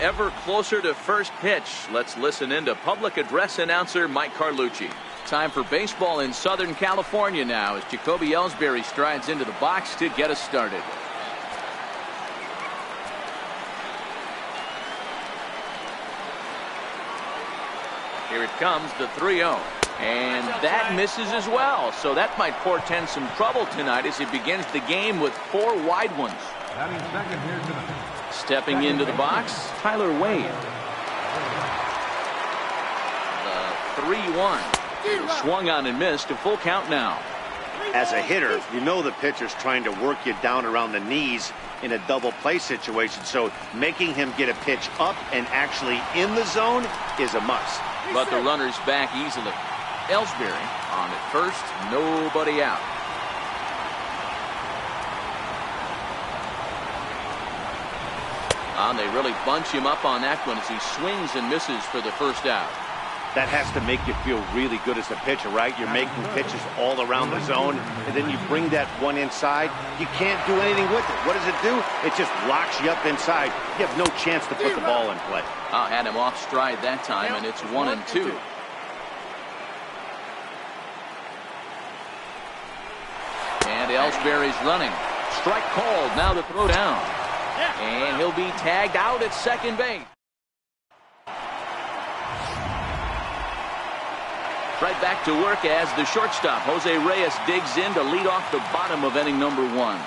ever closer to first pitch. Let's listen in to public address announcer Mike Carlucci. Time for baseball in Southern California now as Jacoby Ellsbury strides into the box to get us started. Here it comes, the 3-0. And that misses as well. So that might portend some trouble tonight as he begins the game with 4 wide ones. Stepping into the box, Tyler Wade. The 3-1. Swung on and missed. A full count now. As a hitter, you know the pitcher's trying to work you down around the knees in a double play situation. So making him get a pitch up and actually in the zone is a must. But the runner's back easily. Ellsbury on at first, nobody out. They really bunch him up on that one as he swings and misses for the first out. That has to make you feel really good as a pitcher, right? You're making pitches all around the zone, and then you bring that one inside. You can't do anything with it. What does it do? It just locks you up inside. You have no chance to put the ball in play. Had him off stride that time, and it's 1-2. And Ellsbury's running. Strike called. Now the throw down. And he'll be tagged out at second base. Right back to work as the shortstop, Jose Reyes, digs in to lead off the bottom of inning number 1.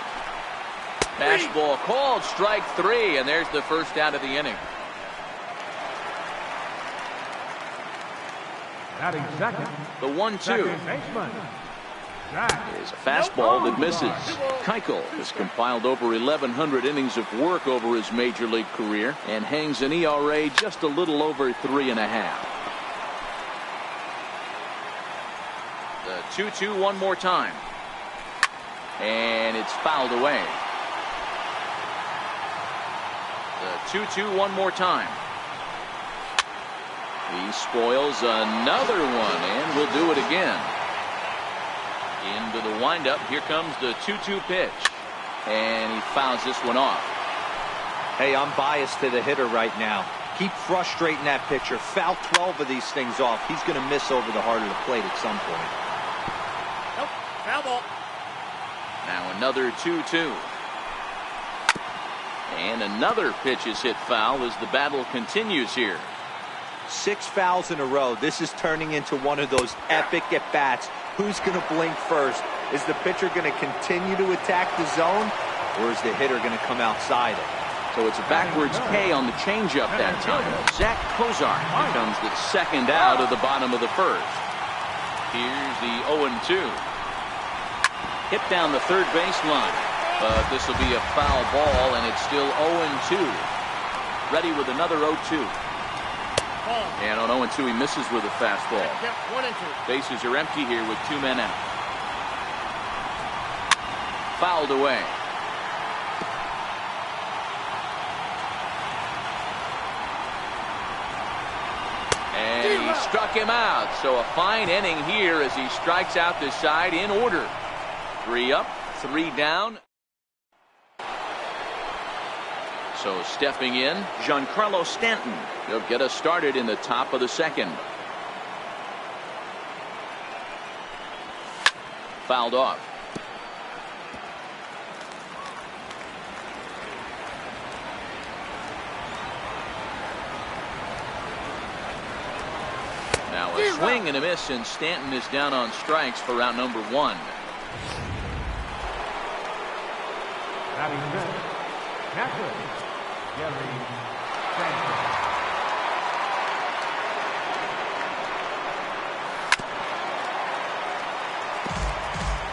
Fastball called, strike 3, and there's the first out of the inning. Batting second, the 1-2 is a fastball that misses. Keuchel has compiled over 1,100 innings of work over his major league career and hangs an ERA just a little over 3.5. The 2-2 one more time. And it's fouled away. The 2-2 one more time. He spoils another one and will do it again. Into the windup. Here comes the 2-2 pitch. And he fouls this one off. Hey, I'm biased to the hitter right now. Keep frustrating that pitcher. Foul 12 of these things off. He's going to miss over the heart of the plate at some point. Nope. Foul ball. Now another 2-2. And another pitch is hit foul as the battle continues here. 6 fouls in a row. This is turning into one of those epic at-bats. Who's going to blink first? Is the pitcher going to continue to attack the zone, or is the hitter going to come outside it? So it's a backwards K on the changeup that time. Zach Kozar becomes the second out of the bottom of the first. Here's the 0-2. Hit down the third baseline, but this will be a foul ball, and it's still 0-2. Ready with another 0-2. And on 0-2 he misses with a fastball. Bases are empty here with 2 men out. Fouled away. And he struck him out. So a fine inning here as he strikes out the side in order. 3 up, 3 down. So stepping in, Giancarlo Stanton. He'll get us started in the top of the second. Fouled off. Now a swing and a miss, and Stanton is down on strikes for round number 1.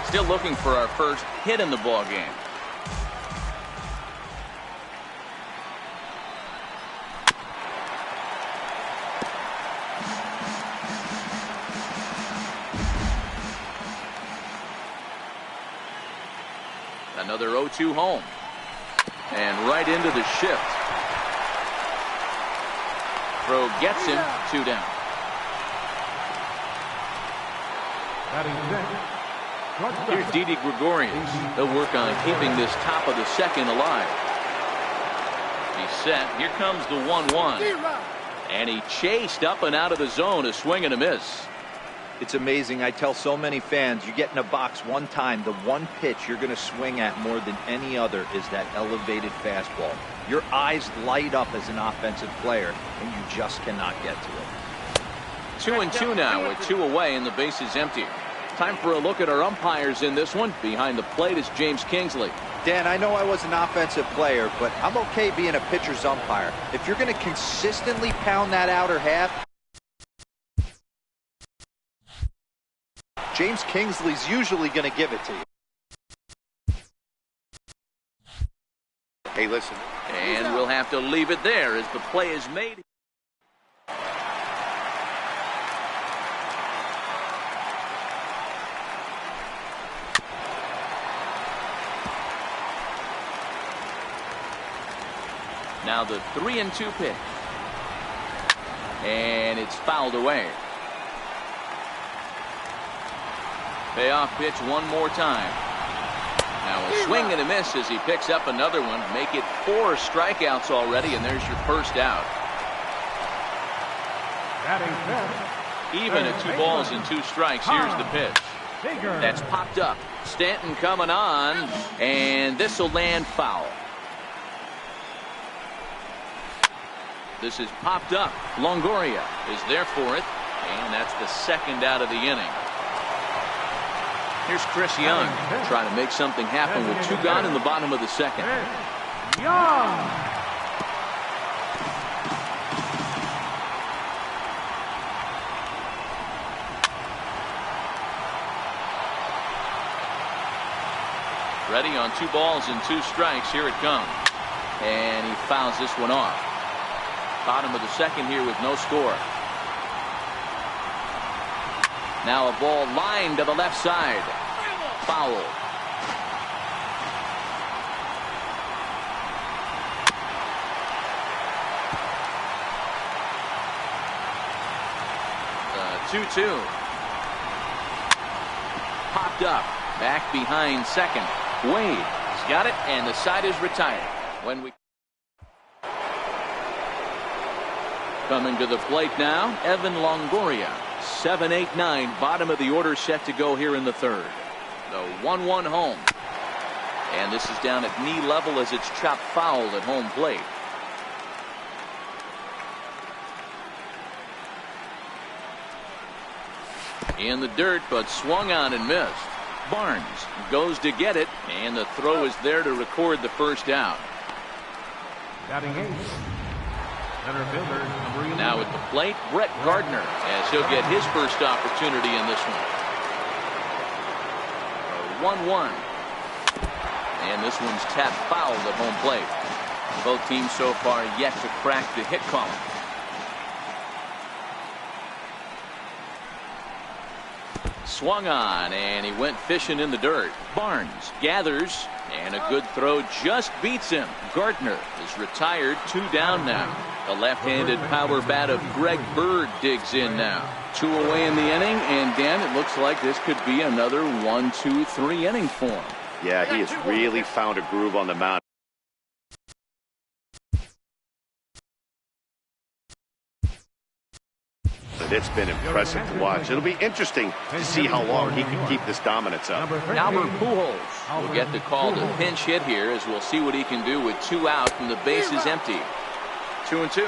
Still looking for our first hit in the ball game. Another 0-2 home. And right into the shift. Throw gets him, 2 down. Here's Didi Gregorius. They'll work on keeping this top of the second alive. He's set. Here comes the 1-1. And he chased up and out of the zone, a swing and a miss. It's amazing. I tell so many fans, you get in a box one time, the one pitch you're going to swing at more than any other is that elevated fastball. Your eyes light up as an offensive player, and you just cannot get to it. 2-2 now with 2 away and the base is empty. Time for a look at our umpires in this one. Behind the plate is James Kingsley. Dan, I know I was an offensive player, but I'm okay being a pitcher's umpire. If you're going to consistently pound that outer half, James Kingsley's usually going to give it to you. Hey, listen. And we'll have to leave it there as the play is made. Now the 3-2 pitch. And it's fouled away. Payoff pitch one more time. Now a swing and a miss as he picks up another one. Make it 4 strikeouts already, and there's your first out. Even at 2 balls and 2 strikes. Here's the pitch. That's popped up. Stanton coming on, and this will land foul. This is popped up. Longoria is there for it, and that's the second out of the inning. Here's Chris Young trying to make something happen with 2 gone in the bottom of the second. Ready on 2 balls and 2 strikes. Here it comes. And he fouls this one off. Bottom of the second here with no score. Now a ball lined to the left side. Foul. The 2-2. Popped up. Back behind second. Wade has got it, and the side is retired. When we coming to the plate now, Evan Longoria. 7-8-9, bottom of the order set to go here in the third. The 1-1 home. And this is down at knee level as it's chopped foul at home plate. In the dirt, but swung on and missed. Barnes goes to get it, and the throw is there to record the first out. Now at the plate, Brett Gardner, as he'll get his first opportunity in this one. 1-1. And this one's tapped foul at home plate. Both teams so far yet to crack the hit column. Swung on, and he went fishing in the dirt. Barnes gathers, and a good throw just beats him. Gardner is retired, 2 down now. The left-handed power bat of Greg Bird digs in now. 2 away in the inning, and Dan, it looks like this could be another 1-2-3 inning for him. Yeah, he has really found a groove on the mound. It's been impressive to watch. It'll be interesting to see how long he can keep this dominance up. Albert Pujols will get the call to pinch hit here, as we'll see what he can do with 2 out and the base is empty. 2-2.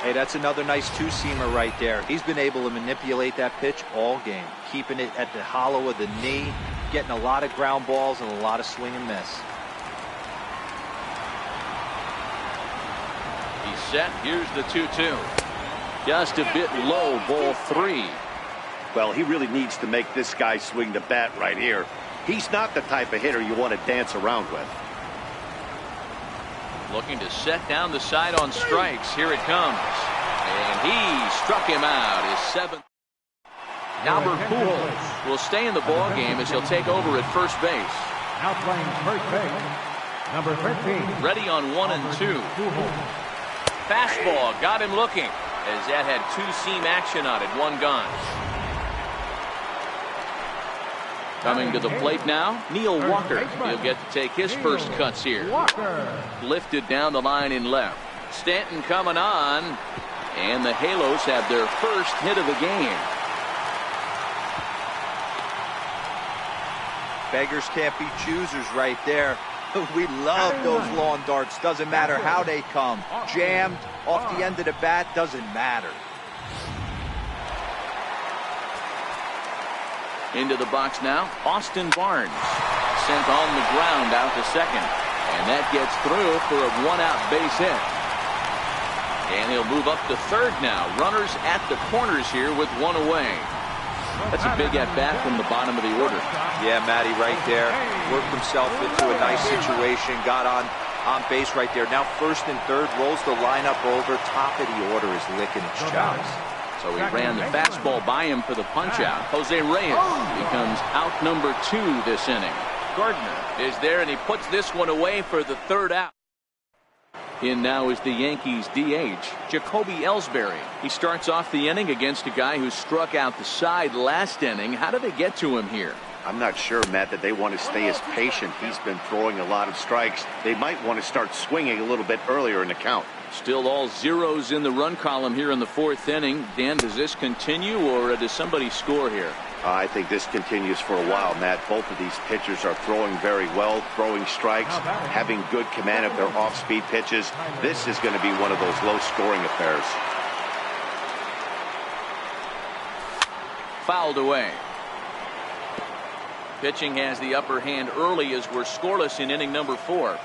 Hey, that's another nice 2-seamer right there. He's been able to manipulate that pitch all game, keeping it at the hollow of the knee, getting a lot of ground balls and a lot of swing and miss. He's set. Here's the 2-2. Just a bit low, ball 3. Well, he really needs to make this guy swing the bat right here. He's not the type of hitter you want to dance around with. Looking to set down the side on strikes. Here it comes. And he struck him out. His 7th. Albert Pujols will stay in the ball game as he'll take over at first base. Now playing first base, number 13. Ready on 1 and 2. Fastball got him looking, as that had 2-seam action on it. 1 gone. Coming to the plate now, Neil Walker. He'll get to take his first cuts here. Lifted down the line in left. Stanton coming on, and the Halos have their first hit of the game. Beggars can't be choosers right there. We love those lawn darts. Doesn't matter how they come. Jammed off the end of the bat, doesn't matter. Into the box now, Austin Barnes. Sent on the ground out to second. And that gets through for a one-out base hit. And he'll move up to third now. Runners at the corners here with one away. That's a big at-bat from the bottom of the order. Yeah, Matty, right there. Worked himself into a nice situation. Got on base right there. Now first and third, rolls the lineup over. Top of the order is licking its chops. So he ran the fastball by him for the punch-out. Jose Reyes becomes out number 2 this inning. Gardner is there, and he puts this one away for the third out. In now is the Yankees DH, Jacoby Ellsbury. He starts off the inning against a guy who struck out the side last inning. How did they get to him here? I'm not sure, Matt, that they want to stay as patient. He's been throwing a lot of strikes. They might want to start swinging a little bit earlier in the count. Still all zeros in the run column here in the 4th inning. Dan, does this continue, or does somebody score here? I think this continues for a while, Matt. Both of these pitchers are throwing very well, throwing strikes, having good command of their off-speed pitches. This is going to be one of those low-scoring affairs. Fouled away. Pitching has the upper hand early as we're scoreless in inning number 4.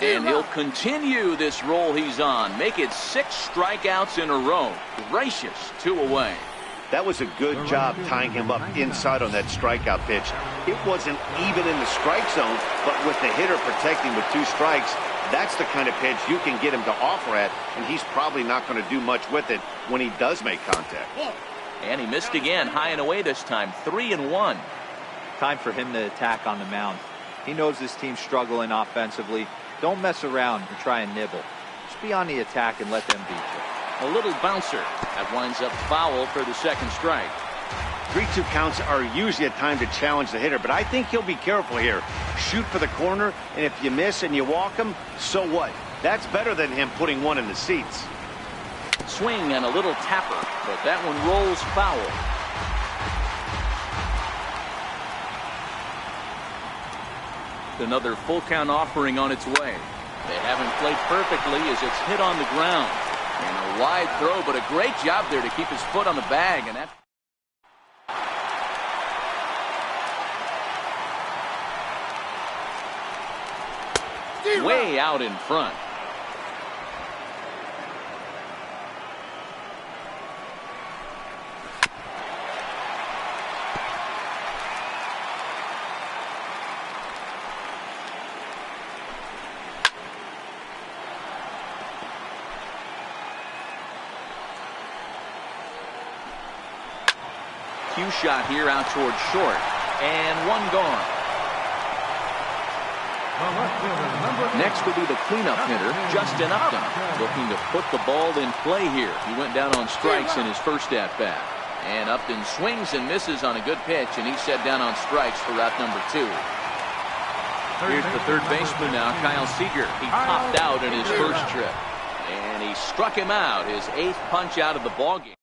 And he'll continue this roll he's on. Make it 6 strikeouts in a row. Gracious, 2 away. That was a good job tying him up inside on that strikeout pitch. It wasn't even in the strike zone, but with the hitter protecting with 2 strikes, that's the kind of pitch you can get him to offer at, and he's probably not going to do much with it when he does make contact. And he missed again, high and away this time, 3-1. Time for him to attack on the mound. He knows this team's struggling offensively. Don't mess around and try and nibble. Just be on the attack and let them beat you. A little bouncer. That winds up foul for the second strike. 3-2 counts are usually a time to challenge the hitter, but I think he'll be careful here. Shoot for the corner, and if you miss and you walk him, so what? That's better than him putting one in the seats. Swing and a little tapper, but that one rolls foul. Another full count offering on its way. They haven't played perfectly as it's hit on the ground. And a wide throw, but a great job there to keep his foot on the bag. And that. Way out in front. Cue shot here out towards short, and one gone. Next will be the cleanup hitter, Justin Upton, looking to put the ball in play here. He went down on strikes in his first at-bat. And Upton swings and misses on a good pitch, and he's set down on strikes for route number 2. Here's the third baseman now, Kyle Seager. He popped out in his first trip, and he struck him out, his 8th punch out of the ballgame.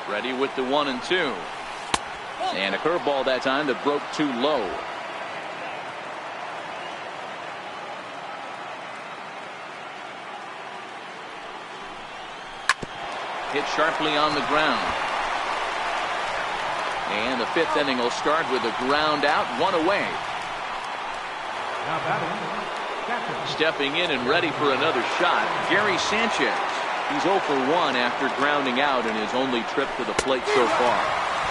Ready with the 1-2. And a curveball that time that broke too low. Hit sharply on the ground. And the 5th inning will start with a ground out, 1 away. Stepping in and ready for another shot, Gary Sanchez. He's 0 for 1 after grounding out in his only trip to the plate so far.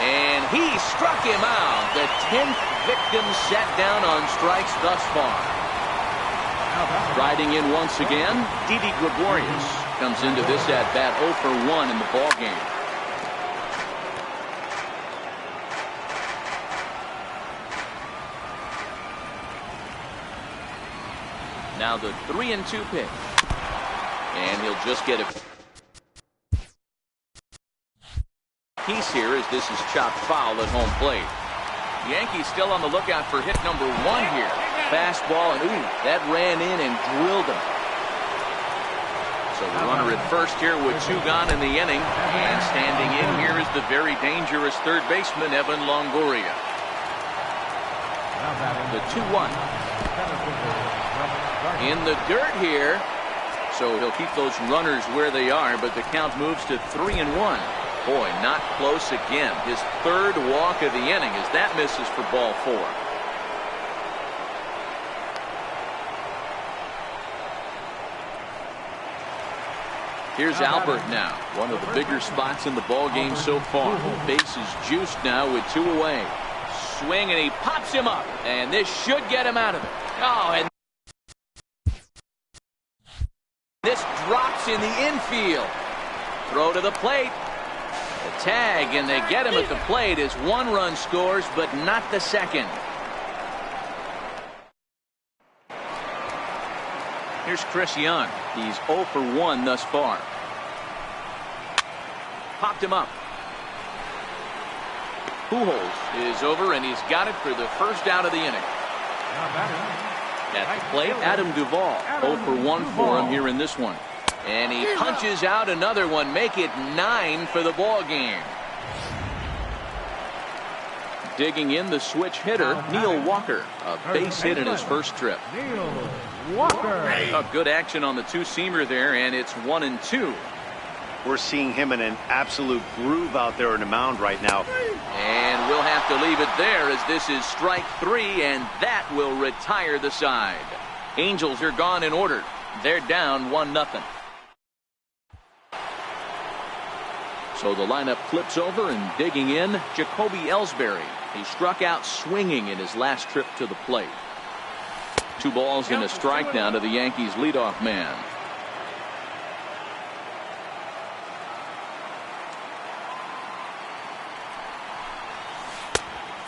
And he struck him out. The 10th victim set down on strikes thus far. Riding in once again, Didi Gregorius comes into this at-bat 0 for 1 in the ballgame. Now the 3-2 pitch. And he'll just get it. Piece here as this is chopped foul at home plate. Yankees still on the lookout for hit number 1 here. Fastball, and ooh, that ran in and drilled him. So the runner at first here with 2 gone in the inning. And standing in here is the very dangerous third baseman, Evan Longoria. The 2-1. In the dirt here. So he'll keep those runners where they are, but the count moves to 3-1. Boy, not close again. His 3rd walk of the inning as that misses for ball 4. Here's Albert now. One of the bigger spots in the ball game so far. The base is juiced now with 2 away. Swing, and he pops him up. And this should get him out of it. Oh, and this drops in the infield. Throw to the plate. The tag, and they get him at the plate as 1 run scores, but not the second. Here's Chris Young. He's 0 for 1 thus far. Popped him up. Pujols is over, and he's got it for the first out of the inning. At the plate, Adam Duvall. 0 for 1 for him here in this one. And he punches out another one. Make it 9 for the ball game. Digging in the switch hitter, Neil Walker. A base hit in his first trip. Oh, good action on the 2-seamer there, and it's 1-2. We're seeing him in an absolute groove out there in the mound right now. And we'll have to leave it there as this is strike 3, and that will retire the side. Angels are gone in order. They're down 1-0. So the lineup flips over, and digging in, Jacoby Ellsbury. He struck out swinging in his last trip to the plate. 2 balls and a strike now to the Yankees leadoff man.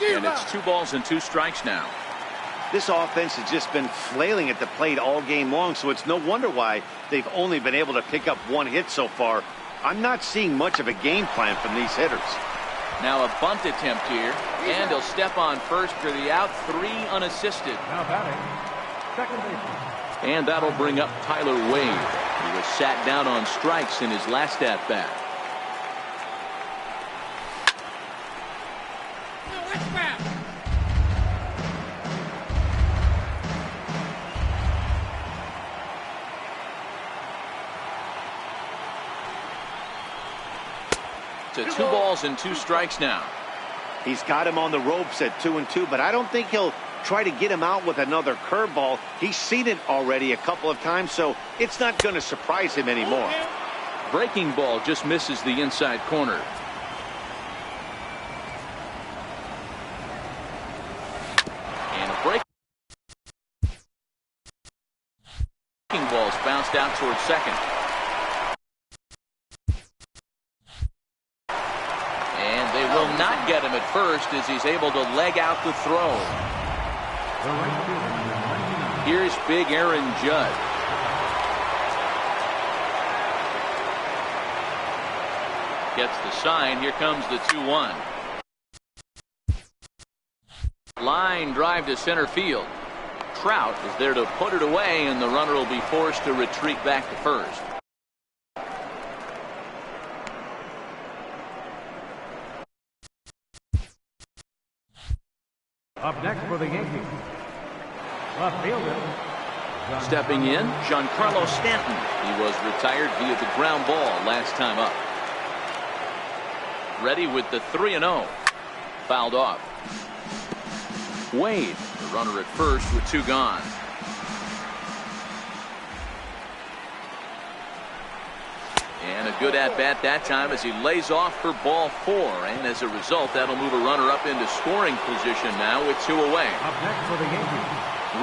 And it's 2 balls and 2 strikes now. This offense has just been flailing at the plate all game long, so it's no wonder why they've only been able to pick up 1 hit so far. I'm not seeing much of a game plan from these hitters. Now a bunt attempt here, and he'll step on first for the out, 3 unassisted. Now batting, second baseman. And that'll bring up Tyler Wade. He was sat down on strikes in his last at-bat. To 2 balls and 2 strikes now. He's got him on the ropes at 2-2, but I don't think he'll try to get him out with another curveball. He's seen it already a couple of times, so it's not going to surprise him anymore. Breaking ball just misses the inside corner. And a breaking ball's bounced out towards second. Not get him at first as he's able to leg out the throw. Here's big Aaron Judge. Gets the sign. Here comes the 2-1. Line drive to center field. Trout is there to put it away, and the runner will be forced to retreat back to first. Up next for the Yankees, left fielder. Stepping in, Giancarlo Stanton. He was retired via the ground ball last time up. Ready with the 3-0. Fouled off. Wade, the runner at first with 2 gone. And a good at-bat that time as he lays off for ball 4. And as a result, that'll move a runner up into scoring position now with 2 away. Up next for the Yankees.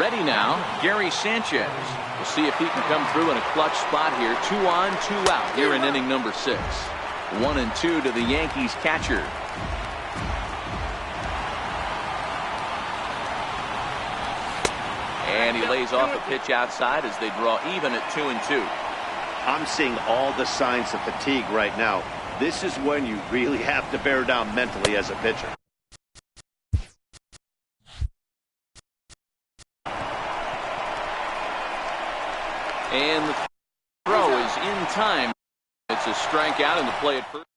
Ready now, Gary Sanchez. We'll see if he can come through in a clutch spot here. 2 on, 2 out here in inning number 6. 1-2 to the Yankees catcher. And he lays off a pitch outside as they draw even at 2-2. I'm seeing all the signs of fatigue right now. This is when you really have to bear down mentally as a pitcher. And the throw is in time. It's a strikeout and the play at first.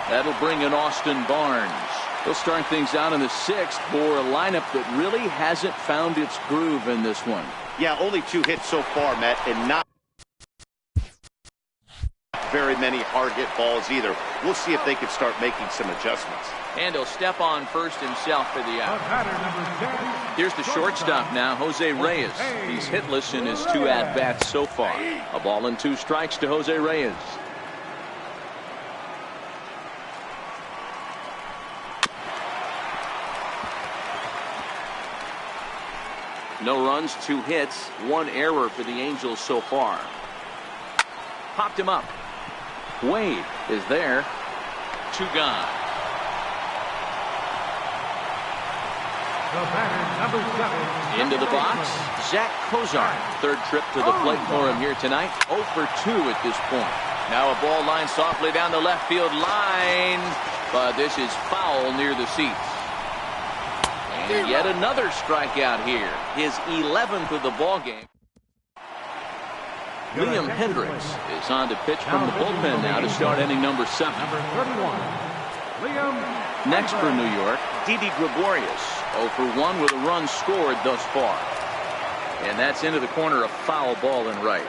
That'll bring in Austin Barnes. He'll start things out in the 6th for a lineup that really hasn't found its groove in this one. Yeah, only 2 hits so far, Matt, and not very many hard hit balls either. We'll see if they can start making some adjustments. And he'll step on first himself for the out. Here's the shortstop now, Jose Reyes. He's hitless in his 2 at-bats so far. A ball and 2 strikes to Jose Reyes. No runs, 2 hits, 1 error for the Angels so far. Popped him up. Wade is there. 2 gone. Into the box, Zach Kozar. 3rd trip to the plate for him here tonight. 0 for 2 at this point. Now a ball lined softly down the left field line, but this is foul near the seats. And yet another strikeout here. His 11th of the ball game. Liam Hendricks is on to pitch from the bullpen now to start inning number 7. Number 31, Liam. Next for New York, Didi Gregorius. 0 for 1 with a run scored thus far. And that's into the corner, a foul ball in right.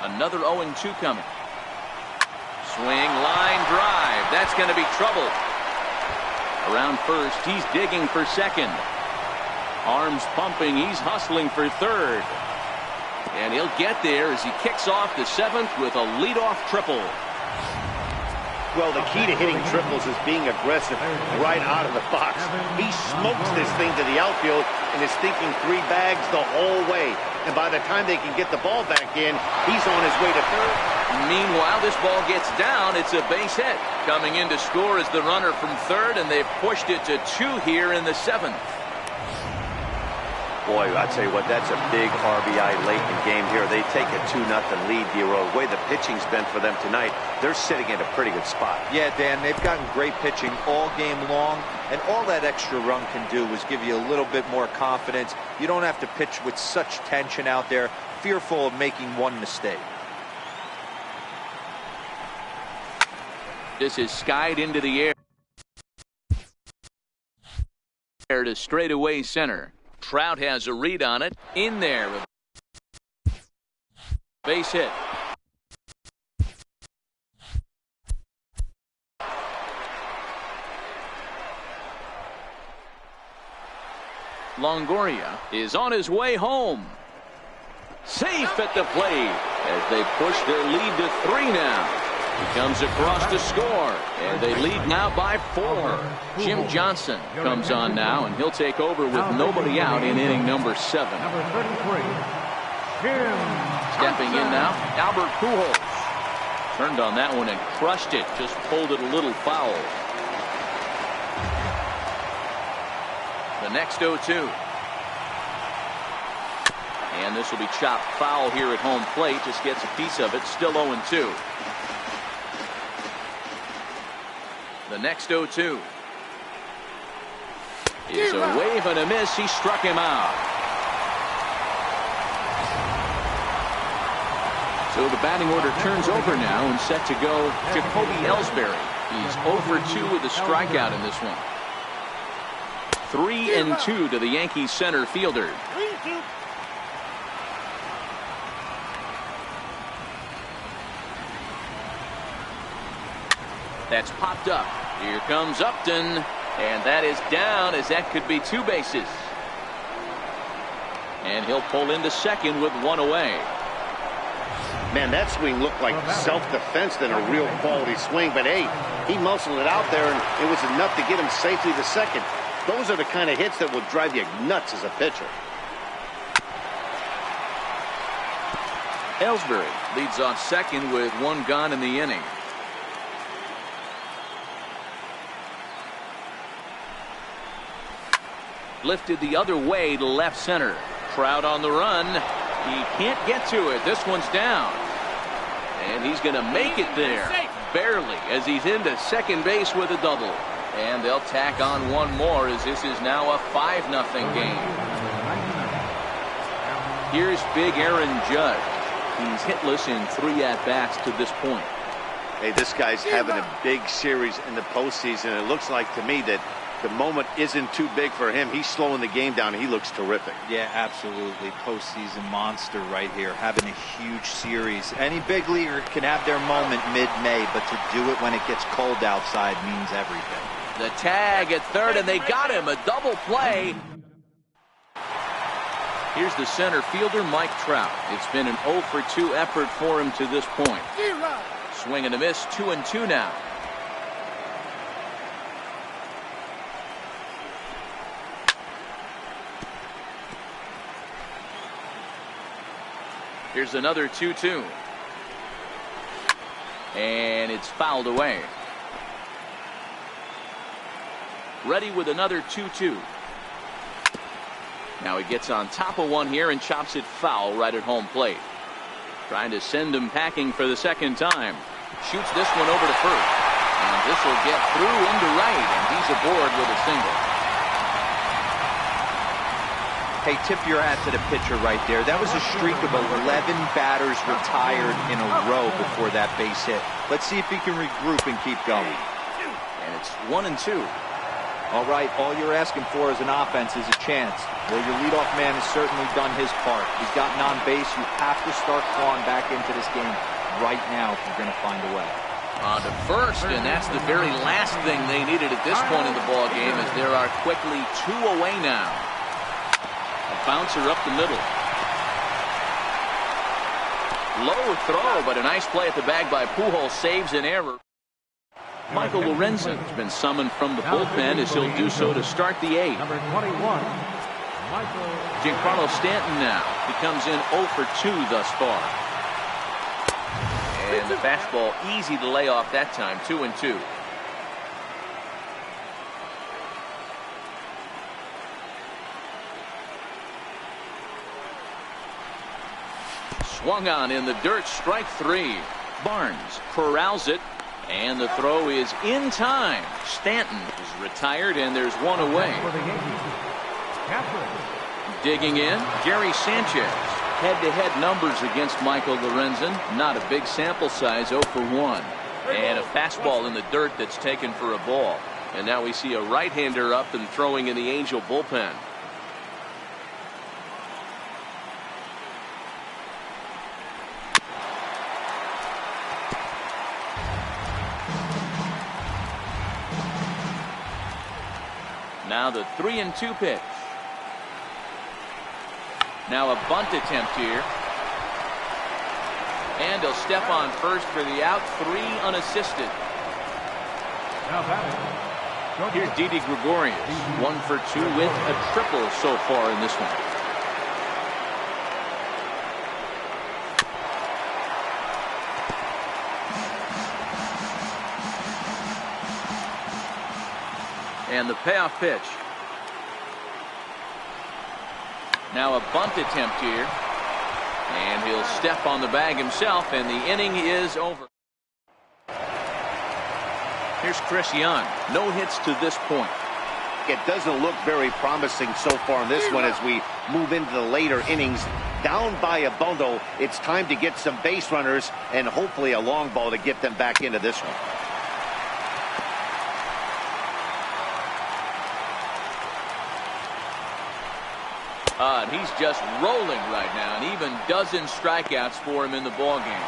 Another 0-2 coming. Swing, line drive. That's going to be trouble. Around first, he's digging for second. Arms pumping, he's hustling for third. And he'll get there as he kicks off the 7th with a leadoff triple. Well, the key to hitting triples is being aggressive right out of the box. He smokes this thing to the outfield and is thinking 3 bags the whole way. And by the time they can get the ball back in, he's on his way to third. Meanwhile, this ball gets down. It's a base hit. Coming in to score is the runner from third, and they've pushed it to 2 here in the 7th. Boy, I tell you what, that's a big RBI late in the game here. They take a 2-0 lead, the way the pitching's been for them tonight. They're sitting in a pretty good spot. Yeah, Dan, they've gotten great pitching all game long, and all that extra run can do is give you a little bit more confidence. You don't have to pitch with such tension out there, fearful of making one mistake. This is skied into the air to straightaway center. Trout has a read on it. In there. Base hit. Longoria is on his way home. Safe at the plate as they push their lead to 3 now. He comes across to score, and they lead now by 4. Jim Johnson comes on now, and he'll take over with nobody out in inning number 7. Number 33, Jim. Stepping in now, Albert Pujols. Turned on that one and crushed it, just pulled it a little foul. The next 0-2. And this will be chopped foul here at home plate. Just gets a piece of it. Still 0-2. The next 0-2 is a wave and a miss. He struck him out. So the batting order turns over now and set to go Jacoby Ellsbury. He's 0 for 2 with a strikeout in this one. 3-2 to the Yankees center fielder. That's popped up. Here comes Upton, and that is down as that could be 2 bases. And he'll pull into second with 1 away. Man, that swing looked like self-defense than a real quality swing, but hey, he muscled it out there, and it was enough to get him safely to second. Those are the kind of hits that will drive you nuts as a pitcher. Ellsbury leads off second with 1 gone in the inning. lifted the other way to left center. Trout on the run. He can't get to it. This one's down. And he's going to make it there. Barely, as he's into second base with a double. And they'll tack on one more as this is now a 5-0 game. Here's big Aaron Judge. He's hitless in 3 at-bats to this point. Hey, this guy's having a big series in the postseason. It looks like to me that the moment isn't too big for him. He's slowing the game down. He looks terrific. Yeah, absolutely. Postseason monster right here, having a huge series. Any big leaguer can have their moment mid-May, but to do it when it gets cold outside means everything. The tag at third, and they got him. A double play. Here's the center fielder, Mike Trout. It's been an 0 for 2 effort for him to this point. Swing and a miss, 2-2 now. Here's another 2-2. And it's fouled away. Ready with another 2-2. Now he gets on top of one here and chops it foul right at home plate. Trying to send him packing for the second time. Shoots this one over to first. And this will get through into right, and he's aboard with a single. Hey, tip your hat to the pitcher right there. That was a streak of 11 batters retired in a row before that base hit. Let's see if he can regroup and keep going. And it's 1-2. All right, all you're asking for as an offense is a chance. Well, your leadoff man has certainly done his part. He's gotten on base. You have to start clawing back into this game right now if you're going to find a way. On to first, and that's the very last thing they needed at this point in the ball game, as there are quickly 2 away now. A bouncer up the middle. Low throw, but a nice play at the bag by Pujols. Saves an error. Michael Lorenzen has been summoned from the bullpen as he'll do so to start the 8th. Number 21, Michael. Giancarlo Stanton now. He comes in 0 for 2 thus far. And the fastball easy to lay off that time. 2-2. Swung on in the dirt, strike 3. Barnes corrals it, and the throw is in time. Stanton is retired, and there's 1 away. Digging in, Gary Sanchez. Head-to-head numbers against Michael Lorenzen. Not a big sample size, 0 for 1. And a fastball in the dirt that's taken for a ball. And now we see a right-hander up and throwing in the Angel bullpen. Now the 3-2 pitch. Now a bunt attempt here. And he'll step on first for the out. 3 unassisted. Here's Didi Gregorius. 1 for 2 with a triple so far in this one. And the payoff pitch. Now a bunt attempt here. And he'll step on the bag himself, and the inning is over. Here's Chris Young. No hits to this point. It doesn't look very promising so far in this one as we move into the later innings. Down by a bundle, it's time to get some base runners and hopefully a long ball to get them back into this one. And he's just rolling right now, and even dozen strikeouts for him in the ballgame.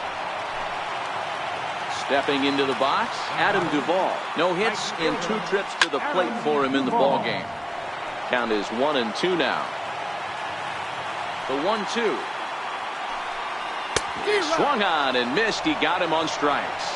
Stepping into the box, Adam Duvall. No hits in 2 trips to the plate for him in the ballgame. Count is 1-2 now. The 1-2. Swung on and missed. He got him on strikes.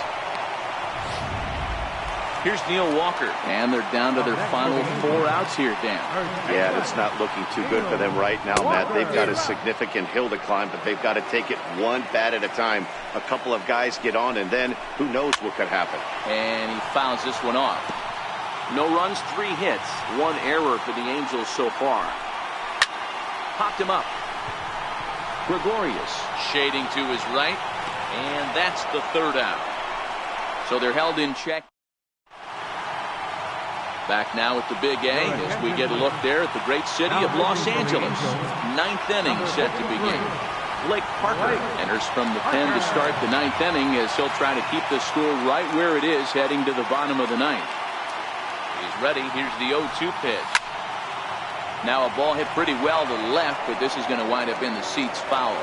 Here's Neil Walker, and they're down to their final 4 outs here, Dan. Yeah, it's not looking too good for them right now, Matt. They've got a significant hill to climb, but they've got to take it one bat at a time. A couple of guys get on, and then who knows what could happen. And he fouls this one off. No runs, 3 hits, 1 error for the Angels so far. Popped him up. Gregorius shading to his right, and that's the 3rd out. So they're held in check. Back now at the Big A as we get a look there at the great city of Los Angeles. 9th inning set to begin. Blake Parker enters from the pen to start the 9th inning as he'll try to keep the score right where it is heading to the bottom of the 9th. He's ready. Here's the 0-2 pitch. Now a ball hit pretty well to the left, but this is going to wind up in the seats foul.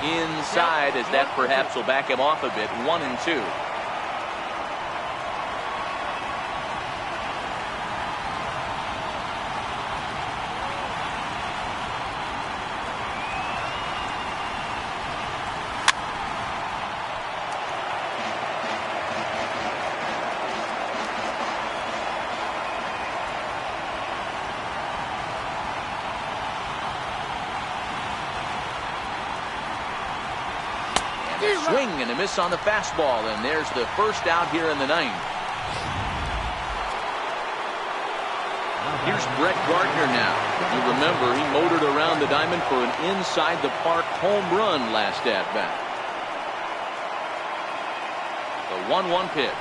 Inside, as that perhaps will back him off a bit. 1-2. Swing and a miss on the fastball, and there's the 1st out here in the 9th. Here's Brett Gardner now. You remember he motored around the diamond for an inside-the-park home run last at-bat. The 1-1 pitch.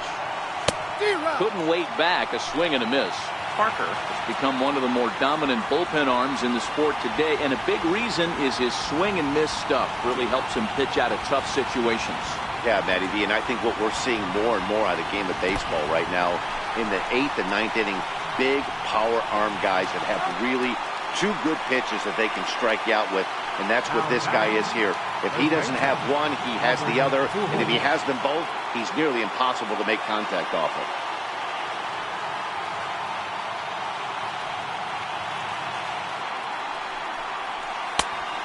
Couldn't wait back, a swing and a miss. Parker has become one of the more dominant bullpen arms in the sport today, and a big reason is his swing and miss stuff. Really helps him pitch out of tough situations. Yeah, Matty V, and I think what we're seeing more and more out of the game of baseball right now in the 8th and 9th inning, big power arm guys that have really 2 good pitches that they can strike you out with, and that's what this guy is here. If he doesn't have one, he has the other, and if he has them both, he's nearly impossible to make contact off of.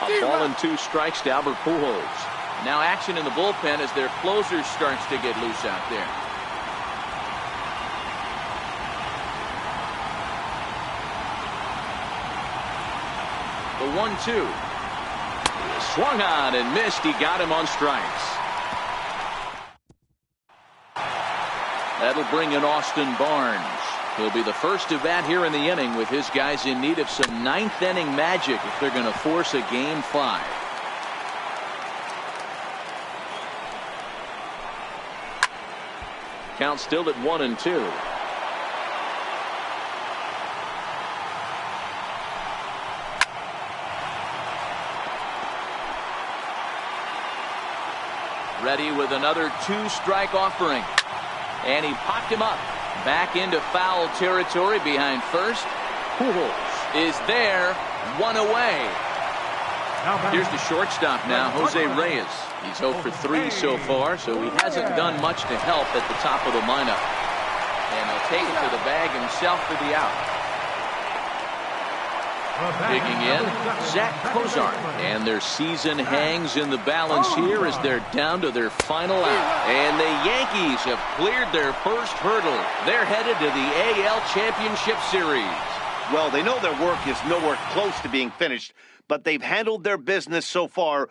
A ball and 2 strikes to Albert Pujols. Now action in the bullpen as their closer starts to get loose out there. The 1-2. Swung on and missed. He got him on strikes. That'll bring in Austin Barnes. He'll be the first to bat here in the inning with his guys in need of some 9th inning magic if they're going to force a game 5. Count still at 1-2. Ready with another 2-strike offering. And he popped him up. Back into foul territory behind first. Pujols is there. 1 away. Here's the shortstop now, Jose Reyes. He's 0 for 3 so far, so he hasn't done much to help at the top of the lineup. And he'll take it to the bag himself for the out. Digging in, Zach Kozar. And their season hangs in the balance here as they're down to their final out. And the Yankees have cleared their first hurdle. They're headed to the AL Championship Series. Well, they know their work is nowhere close to being finished, but they've handled their business so far